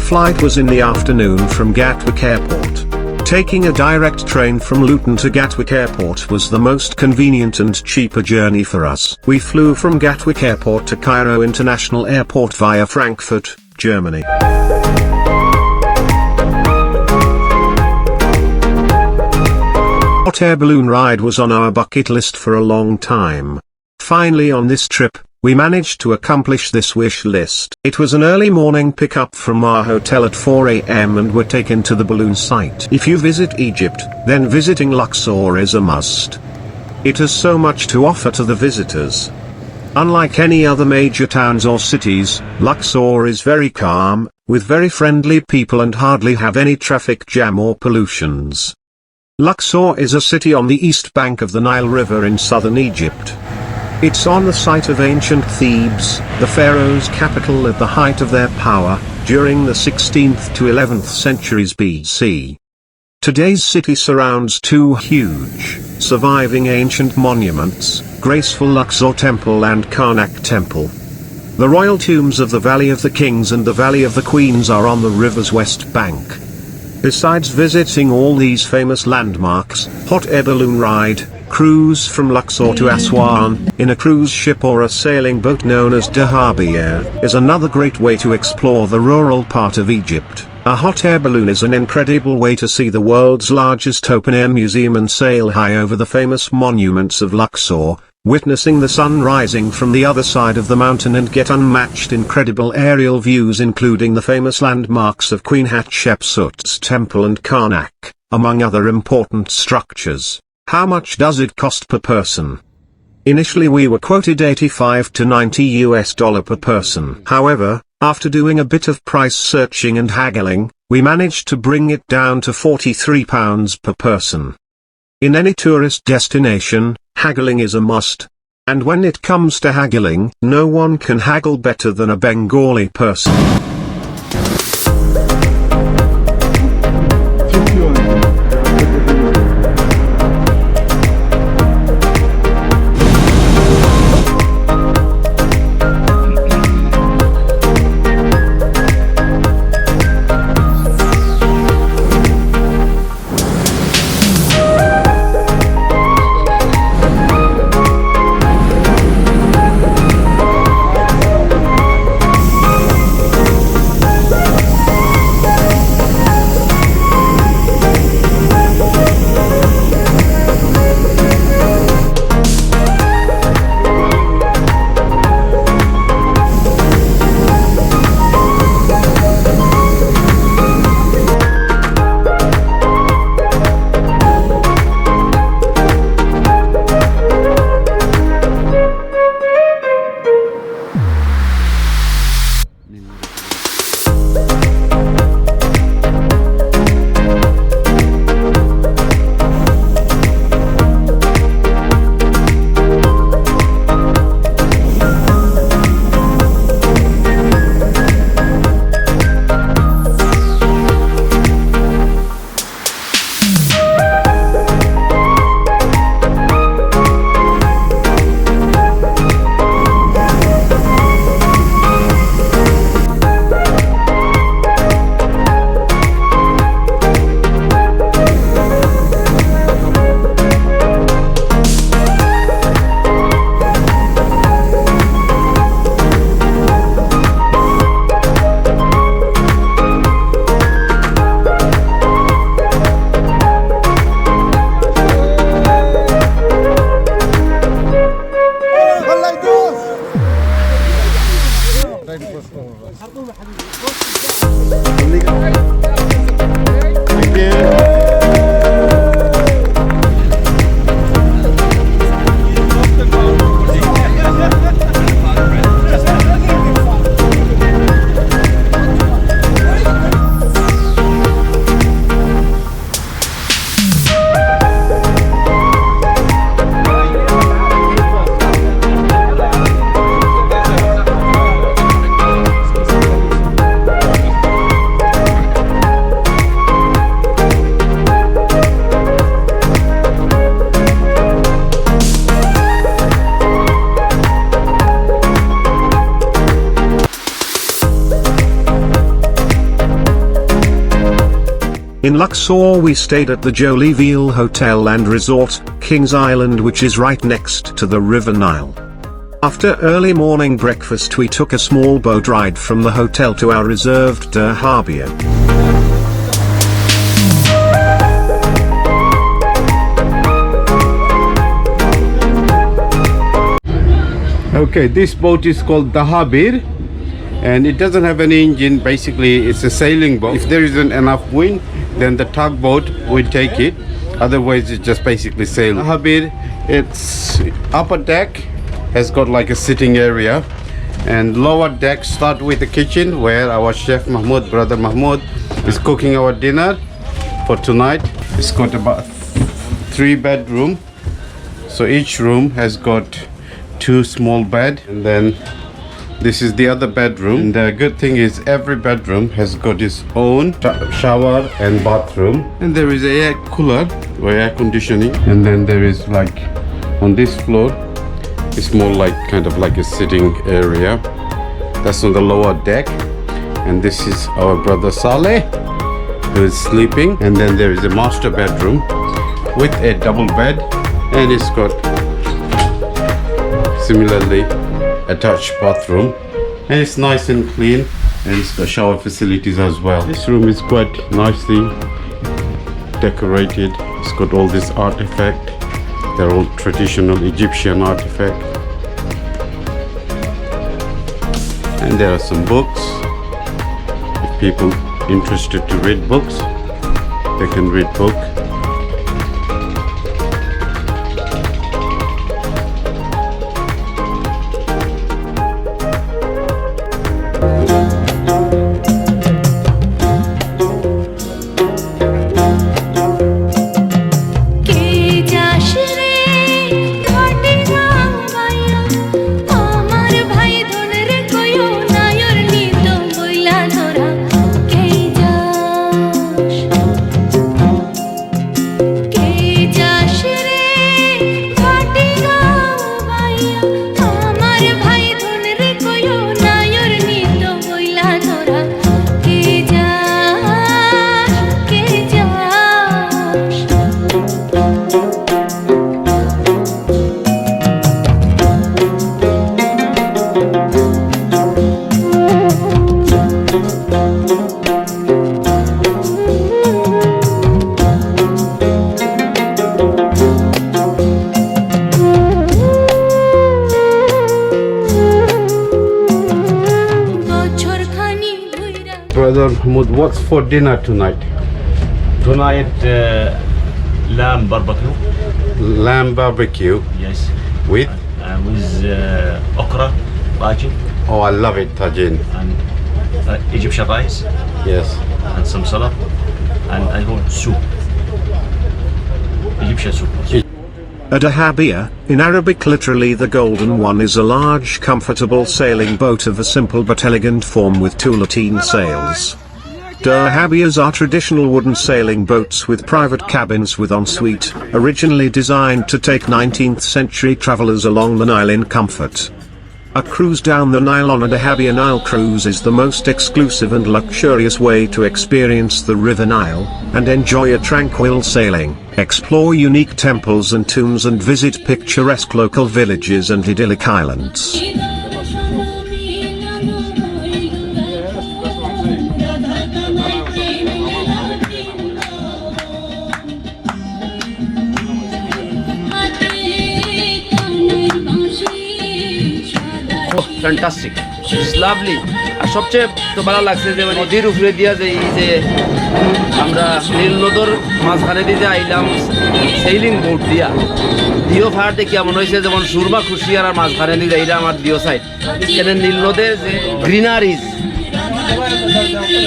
flight was in the afternoon from Gatwick Airport. Taking a direct train from Luton to Gatwick Airport was the most convenient and cheaper journey for us. We flew from Gatwick Airport to Cairo International Airport via Frankfurt, Germany. Hot air balloon ride was on our bucket list for a long time. Finally, on this trip, we managed to accomplish this wish list. It was an early morning pickup from our hotel at 4 a.m. and were taken to the balloon site. If you visit Egypt, then visiting Luxor is a must. It has so much to offer to the visitors. Unlike any other major towns or cities, Luxor is very calm, with very friendly people and hardly have any traffic jam or pollutions. Luxor is a city on the east bank of the Nile River in southern Egypt. It's on the site of ancient Thebes, the pharaohs' capital at the height of their power, during the 16th to 11th centuries BC. Today's city surrounds two huge, surviving ancient monuments, graceful Luxor Temple and Karnak Temple. The royal tombs of the Valley of the Kings and the Valley of the Queens are on the river's west bank. Besides visiting all these famous landmarks, hot air balloon ride, cruise from Luxor to Aswan, in a cruise ship or a sailing boat known as dahabiya, is another great way to explore the rural part of Egypt. A hot air balloon is an incredible way to see the world's largest open-air museum and sail high over the famous monuments of Luxor, witnessing the sun rising from the other side of the mountain and get unmatched incredible aerial views including the famous landmarks of Queen Hatshepsut's temple and Karnak, among other important structures. How much does it cost per person? Initially we were quoted $85 to $90 per person. However, after doing a bit of price searching and haggling, we managed to bring it down to £43 per person. In any tourist destination, haggling is a must. And when it comes to haggling, no one can haggle better than a Bengali person. In Luxor we stayed at the Jolieville Hotel and Resort, Kings Island, which is right next to the River Nile. After early morning breakfast we took a small boat ride from the hotel to our reserved dahabia. Okay, this boat is called dahabir, and it doesn't have any engine. Basically it's a sailing boat. If there isn't enough wind, then the tugboat will take it. Otherwise it's just basically sail. Dahabir, its upper deck has got like a sitting area, and lower deck start with the kitchen where our chef Mahmoud, brother Mahmoud, is cooking our dinner for tonight. It's got about 3 bedroom, so each room has got 2 small bed, and then this is the other bedroom. And the good thing is every bedroom has got its own shower and bathroom, and there is a air cooler or air conditioning. And then there is like on this floor, it's more like kind of like a sitting area. That's on the lower deck, and this is our brother Saleh who is sleeping. And then there is a master bedroom with a double bed, and it's got similarly attached bathroom, and it's nice and clean, and it's got shower facilities as well. This room is quite nicely decorated. It's got all this artifact. They're all traditional Egyptian artifact, and there are some books. If people interested to read books, they can read book. Brother Mahmoud, what's for dinner tonight? Tonight, lamb barbecue. Lamb barbecue. Yes. With? With okra, bajin. Oh, I love it, tajin. And Egyptian rice. Yes. And some salad. And I hold soup. Egyptian soup. A dahabia, in Arabic literally the golden one, is a large comfortable sailing boat of a simple but elegant form with 2 lateen sails. Dahabias are traditional wooden sailing boats with private cabins with ensuite, originally designed to take 19th century travelers along the Nile in comfort. A cruise down the Nile on a dahabia Nile cruise is the most exclusive and luxurious way to experience the River Nile, and enjoy a tranquil sailing, explore unique temples and tombs, and visit picturesque local villages and idyllic islands. Fantastic, it's lovely. আর সবচেয়ে তো ভালো লাগছে যে নদীর উপরে দিয়া যে এই যে আমরা নীল নদীর মাঝখানে দিয়ে যে আইলাম সেইলিং বোট দিয়া, দিও ফার দেখি এমন হয়েছে যেমন সুরমা খুশিয়ার আর মাঝখানে দিয়ে এইটা আমার দিও সাইড এখানে নীল নদের যে গ্রিনারিজ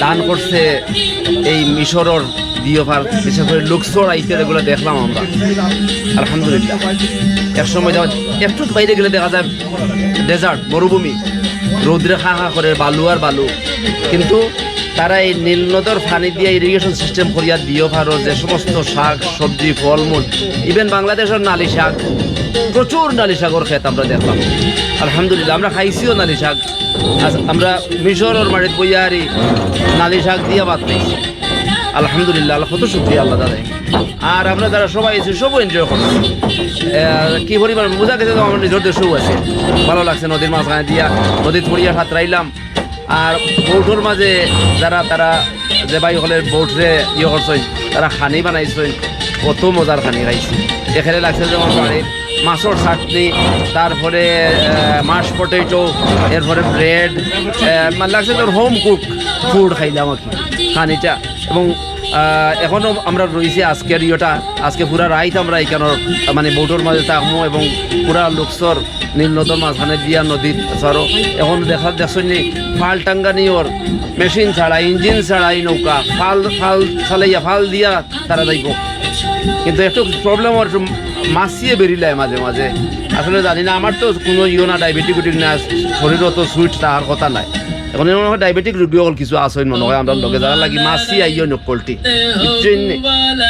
দান করছে এই মিশরের দিও ফার, বিশেষ করে লুক্সর আইতে যেগুলো দেখলাম আমরা, আলহামদুলিল্লাহ। একসময় যাওয়া একটু বাইরে গেলে দেখা যায় ডেজার্ট, মরুভূমি, রৌদ্রে খা খা করে বালু আর বালু, কিন্তু তারা এই নীল নদর পানি দিয়ে ইরিগেশন সিস্টেম করিয়া দিও ফারো যে সমস্ত শাক সবজি ফলমূল, ইভেন বাংলাদেশের নালি শাক, প্রচুর নালি শাকর ক্ষেত আমরা দেখলাম, আলহামদুলিল্লাহ। আমরা খাইছিও নালি শাক, আমরা মিশরের মাটিত বইয়া আর নালি শাক দিয়ে ভাত খাইছি, আলহামদুলিল্লাহ, আল্লাহ কত শুকরিয়া আল্লাহ দাদা। আর আমরা যারা সবাই আছি সবও এনজয় করছি। কি পরিমাণ বোঝা গেছে তো আমার নিজের দেশেও আছে, ভালো লাগছে নদীর মাঝখানে দিয়া নদীর পড়িয়া সাঁতরাইলাম। আর বৌঠোর মাঝে যারা তারা যে ভাই হলে বৌঠরে করছেন তারা খানি বানাইছেন, কত মজার খানি খাইছি। এখানে লাগছে যেমন বাড়ির মাছর চাটনি, তারপরে মাশ পটেটো, এরপরে ব্রেড, মানে লাগছে তোর হোম কুক ফুড খাইলাম আর কি খানিটা। এবং এখনও আমরা রয়েছি আজকের আজকে পুরা রাইত আমরা এখানোর মানে বোটোর মাঝে থাকবো এবং পুরা লুকসর নীল নদীর মাঝখানে দিয়া নদীর ছাড়ো। এখন দেখছেন নি ফাল টাঙ্গানি ওর মেশিন ছাড়া, ইঞ্জিন ছাড়া এই নৌকা ফাল চালাইয়া ফাল দিয়া তারা যাইব। কিন্তু একটু প্রবলেম ওর মাছিয়ে বেরিলায় মাঝে মাঝে, আসলে জানি না। আমার তো কোনো না ডায়াবেটিক না, শরীরও তো সুইট তাহার কথা নাই। এখন মনে হয় ডায়াবেটিক রোগীও কিছু আসেন মনে হয় আমরা লগে যারা লাগি মাছি আইও নকলটি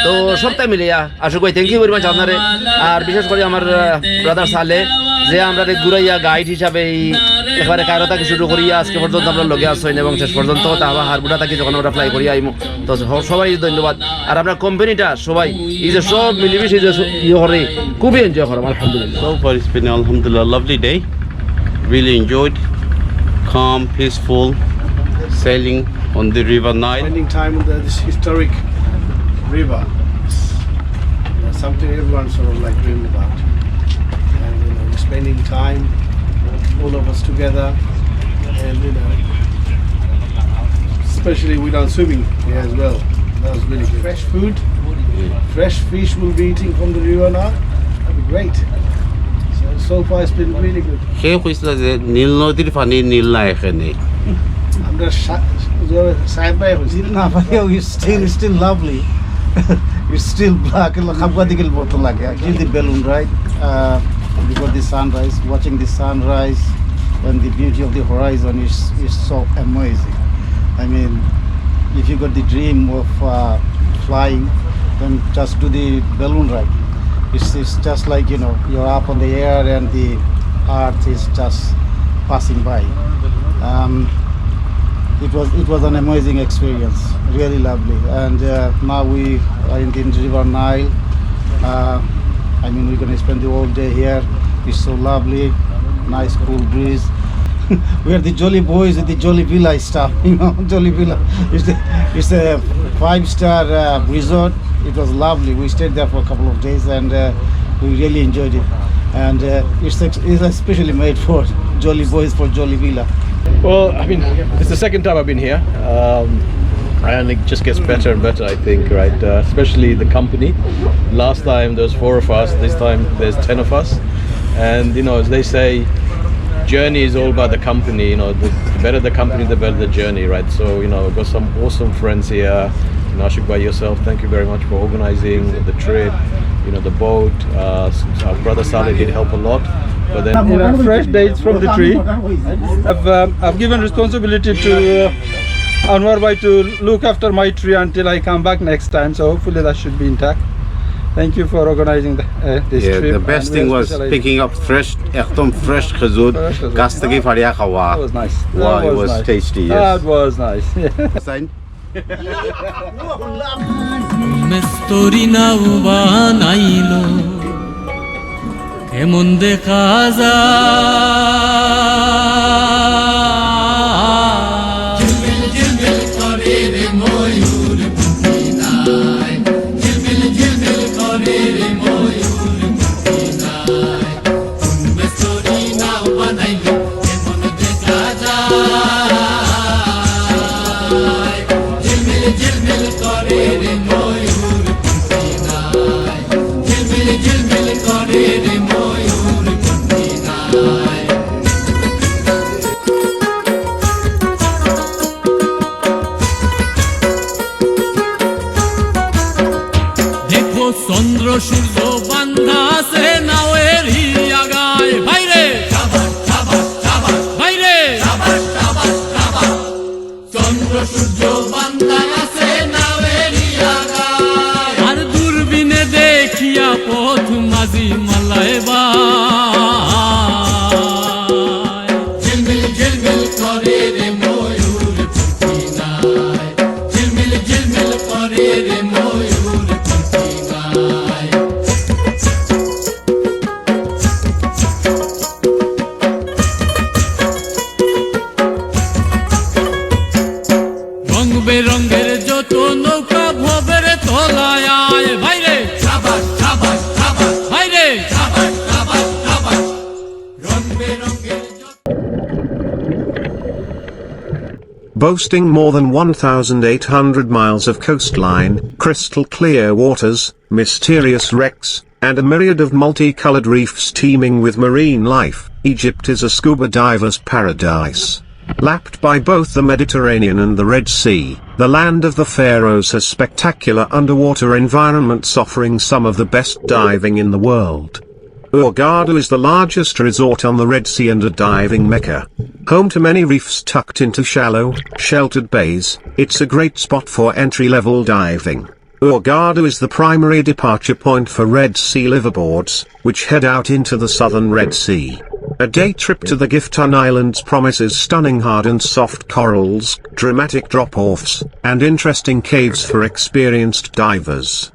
তো সবটাই মিলিয়া আশা করি থ্যাংক ইউ ভেরি মাচ আপনারে। আর বিশেষ করে আমার ব্রাদার সালে যে আমরা ঘুরাইয়া গাইড হিসাবে এই এবারে কায়রো থেকে শুরু করিয়া আজকে পর্যন্ত আমরা লগে আসেন এবং শেষ পর্যন্ত তাহলে হারবুড়া থাকি যখন আমরা ফ্লাই করিয়া আইমো। তো সবাই ধন্যবাদ। আর আপনার কোম্পানিটা সবাই এই যে সব মিলিমিশি যে ইয়ে করে খুবই এনজয় করো আলহামদুলিল্লাহ। So far it's been alhamdulillah lovely day. Really enjoyed. Calm, peaceful, sailing on the river Nile. Spending time on this historic river, something everyone sort of like dreamed about. And we're spending time, all of us together, and especially we done swimming here as well. That was really good. Fresh food, fresh fish we'll be eating from the river now. That'd be great. So far it's been really good. সেই কৈছিল যে নীল নদীর পানী নীল না এখানে আমরা side by হইছি না ভাই, it's still lovely. It's still black. খাবগা দিকে মতো লাগে actually the balloon ride before the sunrise, watching the sunrise and the beauty of the horizon is so amazing. I mean, if you got the dream of flying, then just do the balloon ride. It's just like, you're up on the air and the earth is just passing by. It was an amazing experience, really lovely. And now we are in the river Nile. I mean, we're going to spend the whole day here. It's so lovely, nice cool breeze. We are the Jolly Boys at the Jolly Villa stuff, Jolly Villa. It's a 5-star resort. It was lovely. We stayed there for a couple of days and we really enjoyed it. And it's especially made for Jolly Boys for Jolly Villa. Well, I mean, it's the second time I've been here, and it just gets better and better, I think, right? Especially the company. Last time there was 4 of us, this time there's 10 of us. And, as they say, journey is all about the company. The better the company, the better the journey, right? So, I've got some awesome friends here. Ashik by yourself, thank you very much for organizing the trip, the boat. Our brother Saleh did help a lot. But then fresh dates from the tree. I've given responsibility to Anwar Bhai to look after my tree until I come back next time. So hopefully that should be intact. Thank you for organizing this trip. The best thing was picking up ekdom fresh khazud গাছ থেকে ফাড়িয়া খাওয়া. That was nice. Wow, it was tasty. Yes. That was nice. Sign. মেস্তরি নাও বানাইলো কেমন দেখা যায় ঝিলমিল ঝিলমিল করে রে ময়ূর পুতিনায় ঝিলমিল ঝিলমিল করে রে ময়ূর পুতিনায় মেস্তরি নাও বানাইলো কেমন দেখা যায় ঝিলমিল ঝিলমিল করে রে ময়ূর পুতিনায় ঝিলমিল ঝিলমিল করে রে ময়ূর পুতিনায় দেখো চন্দ্র সূর্য বান্ধা আছে নাওয়ের হিয়া গায় ভাইরে সাবান সাবান boasting more than 1,800 miles of coastline, crystal clear waters, mysterious wrecks, and a myriad of multicolored reefs teeming with marine life. Egypt is a scuba diver's paradise. Lapped by both the Mediterranean and the Red Sea, the land of the pharaohs has spectacular underwater environments offering some of the best diving in the world. Hurghada is the largest resort on the Red Sea and a diving mecca. Home to many reefs tucked into shallow, sheltered bays, it's a great spot for entry-level diving. Hurghada is the primary departure point for Red Sea liveaboards, which head out into the southern Red Sea. A day trip to the Gifton Islands promises stunning hard and soft corals, dramatic drop-offs, and interesting caves for experienced divers.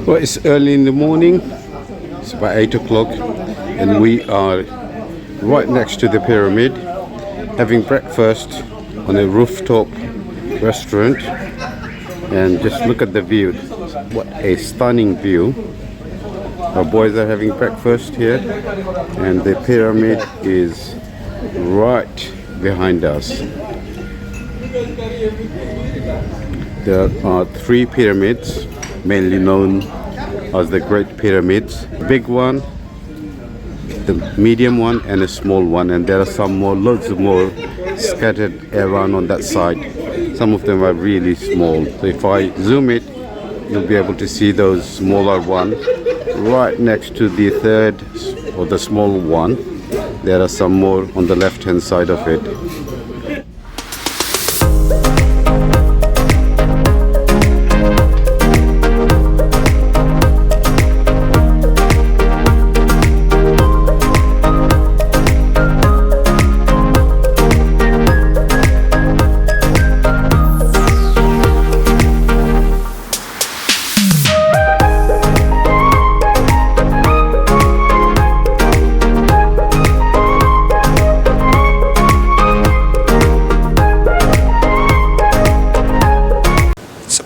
Well, it's early in the morning. It's about 8 o'clock. and we are right next to the pyramid, having breakfast on a rooftop restaurant. And just look at the view. What a stunning view. Our boys are having breakfast here, and the pyramid is right behind us. There are 3 pyramids, mainly known as the Great Pyramids. Big one, the medium one, and a small one. And there are some more, loads more scattered around on that side. Some of them are really small. So if I zoom it, you'll be able to see those smaller ones right next to the third or the small one. There are some more on the left hand side of it.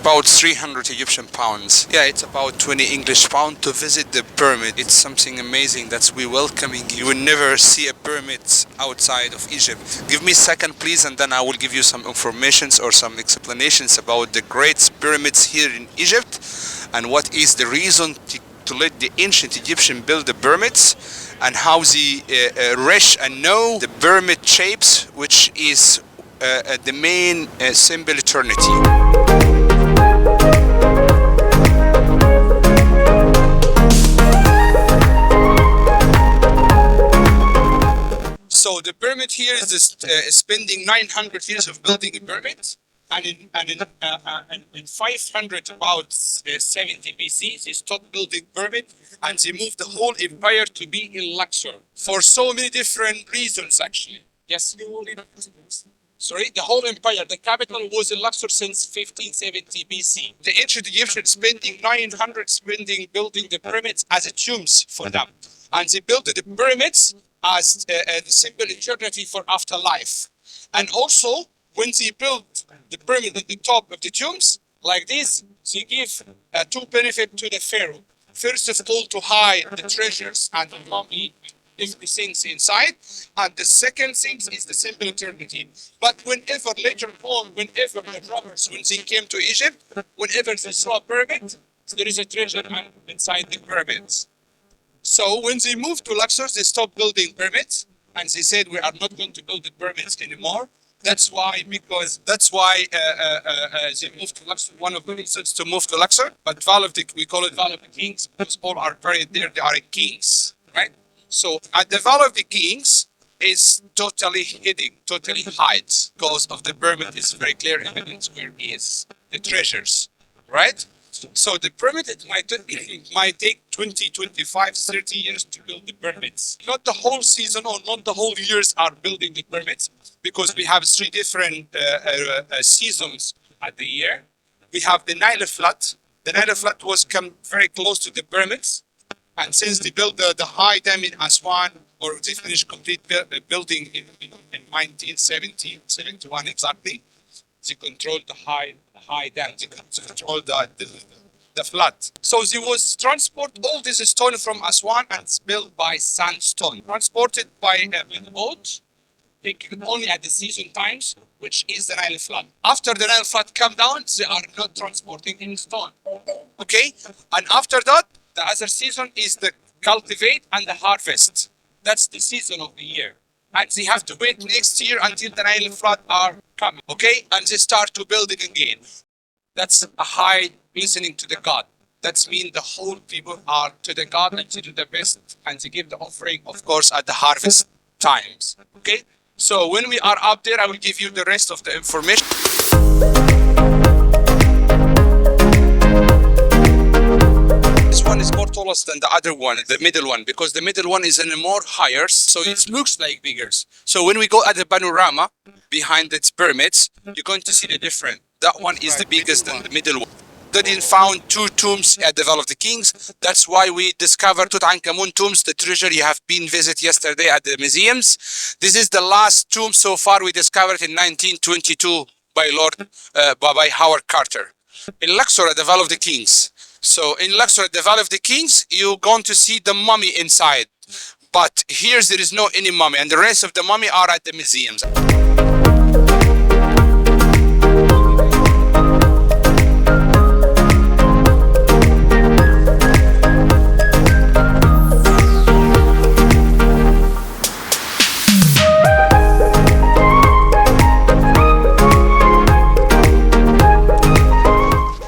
About 300 Egyptian pounds. Yeah, it's about 20 English pound to visit the pyramid. It's something amazing that we're welcoming. You will never see a pyramid outside of Egypt. Give me a second, please, and then I will give you some informations or some explanations about the great pyramids here in Egypt and what is the reason to let the ancient Egyptian build the pyramids and how they reach and know the pyramid shapes, which is the main symbol eternity. So the pyramid here is spending 900 years of building a pyramid, and in 500 about 70 BC they stopped building pyramid and they moved the whole empire to be in Luxor for so many different reasons actually. Yes. Sorry, the whole empire, the capital was in Luxor since 1570 BC. The ancient Egyptians spending 900 building the pyramids as a tombs for them. And they built the pyramids as the symbol eternity for afterlife. And also, when they built the pyramid at the top of the tombs, like this, they give two benefits to the pharaoh. First of all, to hide the treasures and the mummy, everything inside, and the second thing is the symbol eternity. But whenever later on, whenever the robbers, when they came to Egypt, whenever they saw a pyramid, there is a treasure inside the pyramids. So when they moved to Luxor, they stopped building pyramids, and they said we are not going to build the pyramids anymore. That's why they moved to Luxor. One of the reasons to move to Luxor, but we call it Valley of the Kings because all are buried there. They are kings, right? So at the Valley of the Kings is totally hidden, totally hides because of the pyramid. Is very clear evidence where is the treasures, right? So the pyramid might take 20, 25, 30 years to build the pyramids. Not the whole season or not the whole years are building the pyramids because we have 3 different seasons at the year. We have the Nile flood. The Nile flood was come very close to the pyramids. And since they built the high dam in Aswan, or they finished complete building in 1971 exactly, they controlled the high dam, they controlled the flood. So they was transport all this stone from Aswan and it's built by sandstone, transported by a boat, taken only at the season times, which is the Nile flood. After the Nile flood come down, they are not transporting any stone. Okay, and after that, the other season is the cultivate and the harvest. That's the season of the year. And they have to wait next year until the Nile flood are coming. Okay? And they start to build it again. That's a high listening to the God. That means the whole people are to the God and to do the best. And they give the offering, of course, at the harvest times. Okay? So when we are up there, I will give you the rest of the information. This one is more tallest than the other one, the middle one, because the middle one is in a more higher, so it looks like bigger. So when we go at the panorama behind its pyramids, you're going to see the difference. That one is the biggest than the middle one. didn't found 2 tombs at the Valley of the Kings. That's why we discovered Tutankhamun tombs, the treasure you have been visit yesterday at the museums. This is the last tomb so far we discovered in 1922 by Howard Carter. In Luxor at the Valley of the Kings. So in Luxor at the Valley of the Kings, you're going to see the mummy inside. But here there is no any mummy, and the rest of the mummy are at the museums.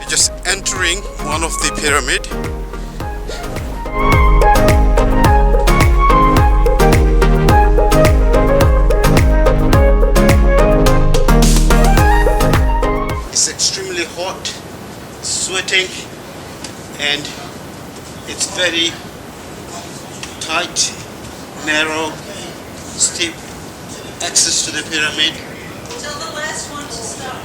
Just entering one of the pyramid. It's extremely hot, sweating, and it's very tight, narrow, steep access to the pyramid. Tell the last one to stop.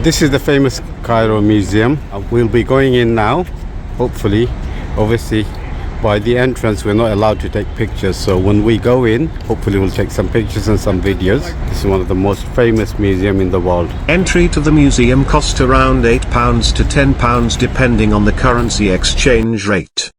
This is the famous Cairo Museum. We'll be going in now, hopefully. Obviously, by the entrance, we're not allowed to take pictures. So when we go in, hopefully we'll take some pictures and some videos. This is one of the most famous museums in the world. Entry to the museum cost around £8 to £10 depending on the currency exchange rate.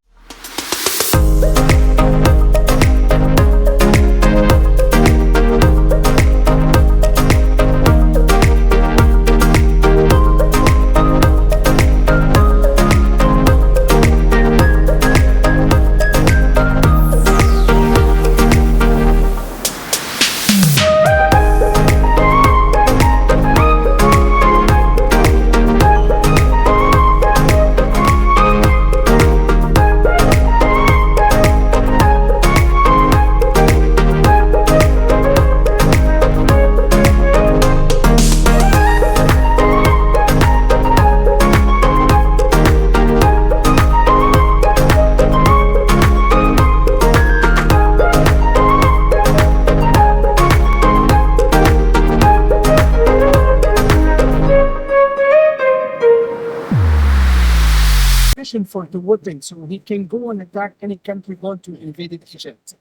For the weapon, so he can go and attack any country going to invade Egypt,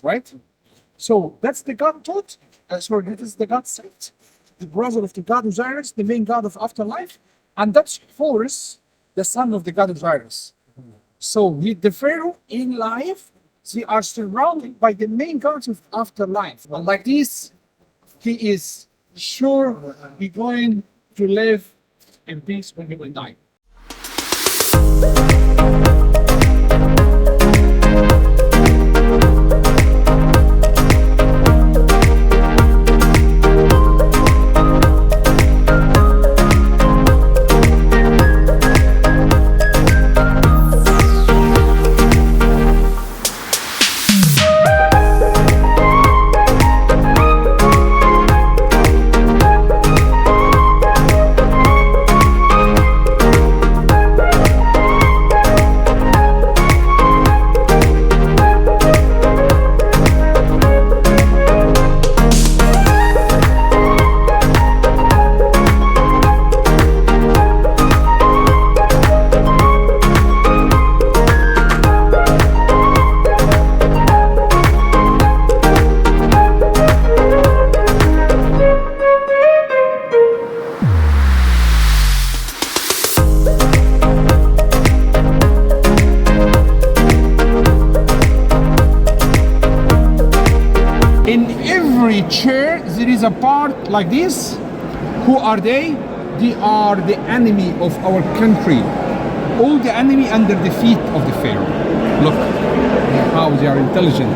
right? So that's the god Tot. Sorry, that is the god Sept, the brother of the god Osiris, the main god of afterlife, and that's Horus, the son of the god Osiris. So with the pharaoh in life, they are surrounded by the main gods of afterlife. And like this, he is sure he's going to live in peace when he will die. Chair, there is a part like this. Who are they? They are the enemy of our country. All the enemy under the feet of the pharaoh. Look how they are intelligent.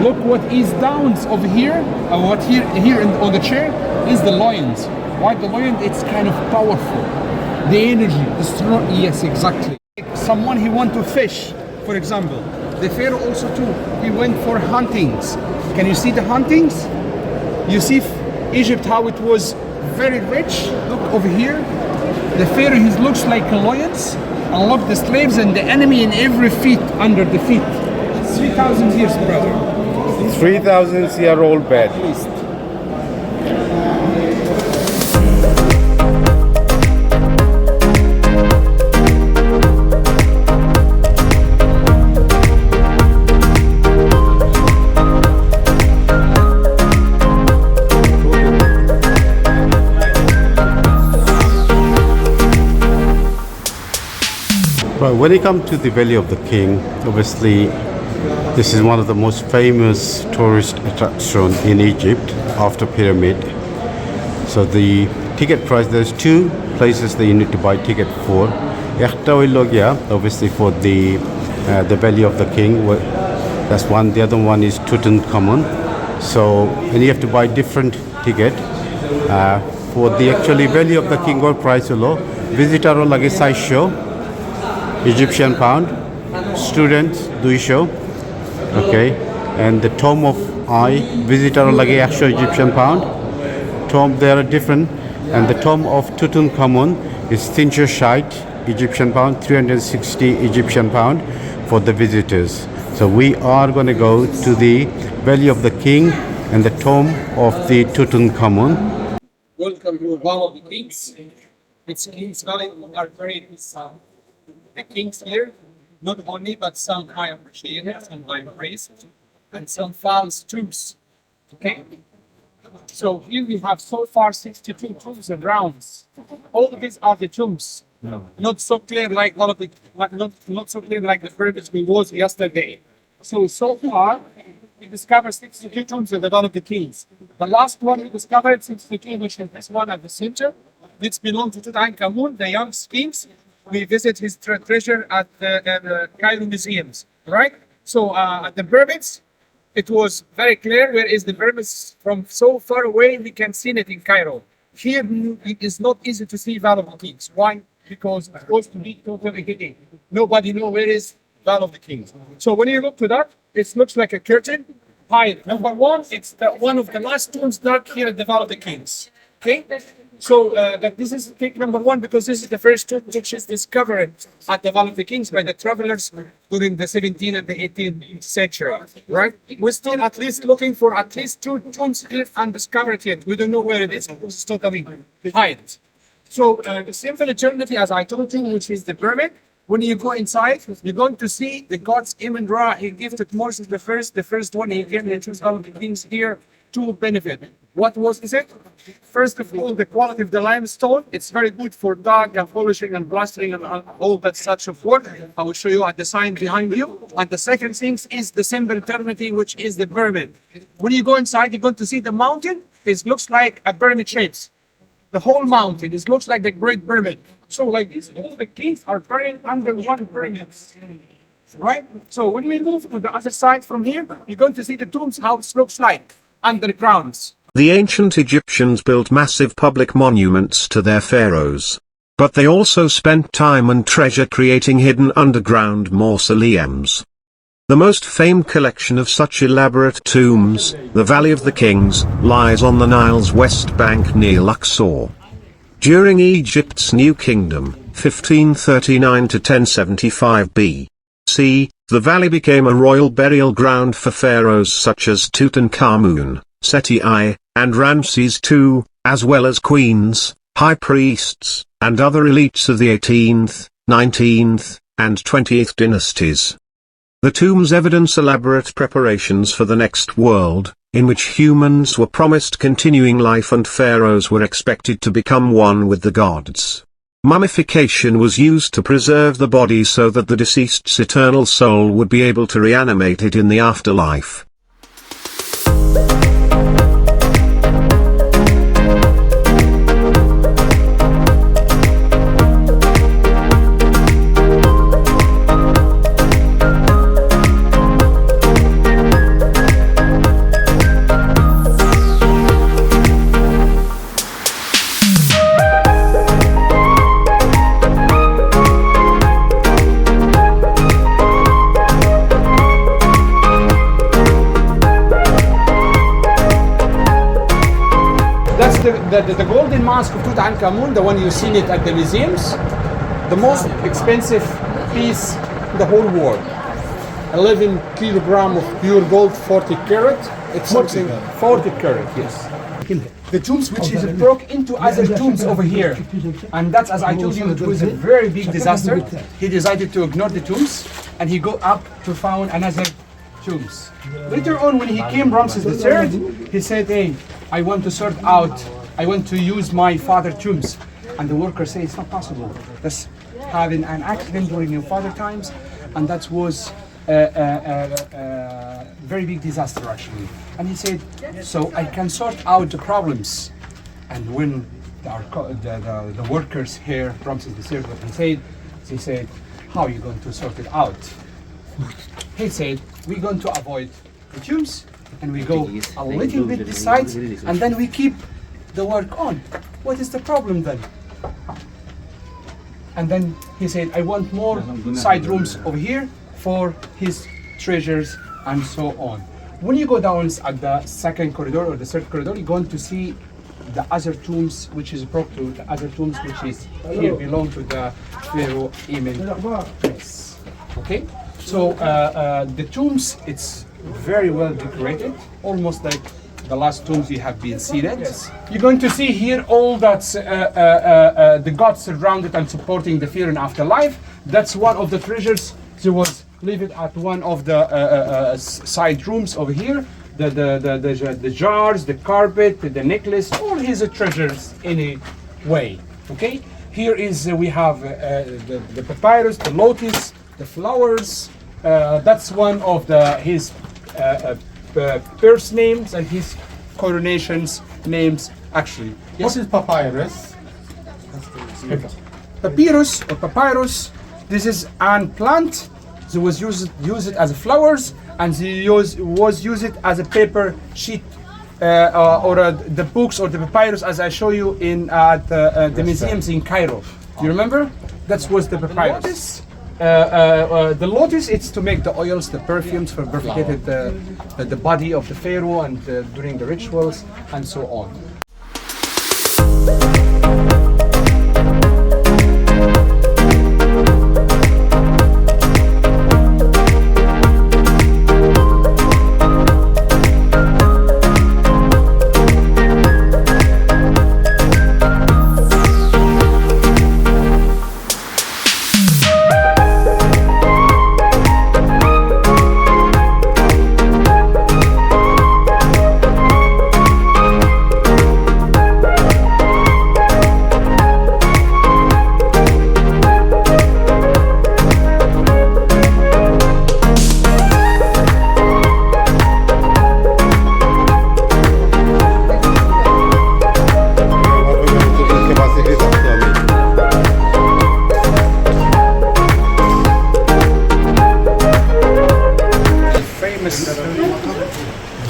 Look what is down over here, what here on the chair is the lions. Why the lion? It's kind of powerful. The energy, the strong. Yes, exactly. Someone he want to fish, for example. The pharaoh also too. He went for huntings. Can you see the huntings? You see Egypt how it was very rich. Look over here. The pharaoh he looks like lions. And look the slaves and the enemy in every feet under the feet. 3,000 years, brother. 3,000-year-old bed. At least. Right, when you come to the Valley of the King, obviously this is one of the most famous tourist attractions in Egypt after pyramid. So the ticket price, there's two places that you need to buy ticket for. একটা হইলো গিয়া, obviously for the Valley of the King, that's one. The other one is Tutankhamun. So and you have to buy different ticket. For the actually Valley of the King or price হলো visitor লাগে 400 Egyptian pound, students 200, okay, and the tomb of I visitor lage 100 Egyptian pound. Tomb they are different, and the tomb of Tutankhamun is 360 Egyptian pound, 360 Egyptian pound for the visitors. So we are going to go to the Valley of the King and the tomb of the Tutankhamun. Welcome to Valley of the Kings. It's Kings Valley are buried with the kings here, not only but some high appreciators and high praise and some false tombs. Okay? So here we have so far 62 tombs and rounds. All of these are the tombs. Not so clear like all of the not so clear like the pyramids we was yesterday. So far we discovered 62 tombs of the Valley of the Kings. The last one we discovered 62, which is this one at the center. This belongs to Tutankhamun, the young sphinx. We visit his treasure at the Cairo museums, right? So at the pyramids, it was very clear where is the pyramids from so far away we can see it in Cairo. Here it is not easy to see Valley of the Kings. Why? Because it's supposed to be totally hidden. Nobody knows where is Valley of the Kings. So when you look to that, it looks like a curtain. Hide. Number one, it's one of the last tombs dug here at the Valley of the Kings. Okay. So that this is take number one because this is the first tomb which is discovered at the Valley of the Kings by the travelers during the 17th and the 18th century, right? We're still at least looking for at least 2 tombs here undiscovered yet. We don't know where it is because it's totally hidden. So the simple eternity, as I told you, which is the pyramid. When you go inside, you're going to see the God's Imam Ra. He gifted Moses the first one. He gave the Valley of the Kings here to benefit. What was it? First of all, the quality of the limestone. It's very good for dark and polishing and plastering and all that such of work. I will show you at the sign behind you. And the second thing is the symbol eternity, which is the pyramid. When you go inside, you're going to see the mountain. It looks like a pyramid shapes. The whole mountain. It looks like the Great Pyramid. So like this, all the kings are buried under one pyramid. Right? So when we move to the other side from here, you're going to see the tombs, how it looks like under the grounds. The ancient Egyptians built massive public monuments to their pharaohs. But they also spent time and treasure creating hidden underground mausoleums. The most famed collection of such elaborate tombs, the Valley of the Kings, lies on the Nile's west bank near Luxor. During Egypt's New Kingdom, 1539 to 1075 BC, the valley became a royal burial ground for pharaohs such as Tutankhamun, Sept I, and Ramses II, as well as queens, high priests, and other elites of the 18th, 19th, and 20th dynasties. The tombs evidence elaborate preparations for the next world, in which humans were promised continuing life and pharaohs were expected to become one with the gods. Mummification was used to preserve the body so that the deceased's eternal soul would be able to reanimate it in the afterlife. the golden mask of Tutankhamun, the one you've seen it at the museums, the most expensive piece in the whole world. 11 kilogram of pure gold, 40 carat. It's something 40 carat, yes. The tombs which is broke into other tombs over here, and that's, as I told you, it was a very big disaster. He decided to ignore the tombs and he go up to found another tombs. Later on, when he came Ramses III, he said, hey, I want to sort out, I want to use my father's tombs. And the workers say it's not possible. That's having an accident during your father times, and that was very big disaster actually. And he said, so I can sort out the problems. And when the workers here, Ramses III, what he said, how are you going to sort it out? He said, we're going to avoid the tombs and we go a little bit this side and then we keep the work on. What is the problem then? And then he said, I want more side rooms over here for his treasures and so on. When you go down at the second corridor or the third corridor, you're going to see the other tombs, which is broke to the other tombs, which is here belong to the Pharaoh Amen place. Okay, so the tombs, it's very well decorated, almost like the last tombs you have been seen at. You're going to see here all that the gods surrounded and supporting the Pharaoh in afterlife. That's one of the treasures. There was leave it at one of the side rooms over here. The jars, the carpet, the necklace, all his treasures anyway. Okay. Here is we have the papyrus, the lotus, the flowers. That's one of his birth names and his coronations names actually. Yes? What is papyrus? Papyrus or papyrus. This is an plant. They was used as flowers, and they was used as a paper sheet or the books or the papyrus, as I show you in the museums in Cairo. Do you remember? That was the papyrus. The lotus, it's to make the oils, the perfumes for purificated the body of the pharaoh and during the rituals and so on.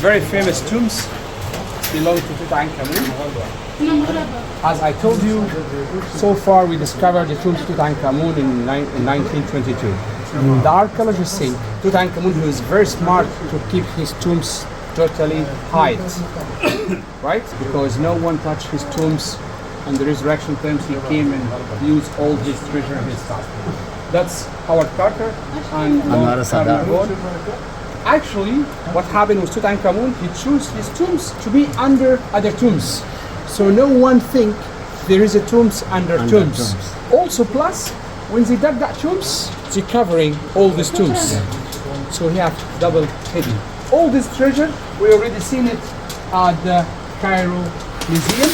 Very famous tombs belong to Tutankhamun. As I told you, so far we discovered the tombs of Tutankhamun in 1922. The archaeologists say Tutankhamun, who is very smart to keep his tombs totally hide, right? Because no one touched his tombs, and the resurrection times he came and used all his treasure and his stuff. That's Howard Carter and actually, what happened with Tutankhamun, he chose his tombs to be under other tombs. So no one think there is a tombs under tombs. Also, plus, when they dug that tombs, they covering all these tombs. So he have double hidden. All this treasure, we already seen it at the Cairo Museum.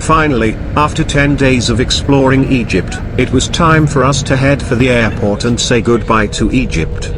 Finally, after 10 days of exploring Egypt, it was time for us to head for the airport and say goodbye to Egypt.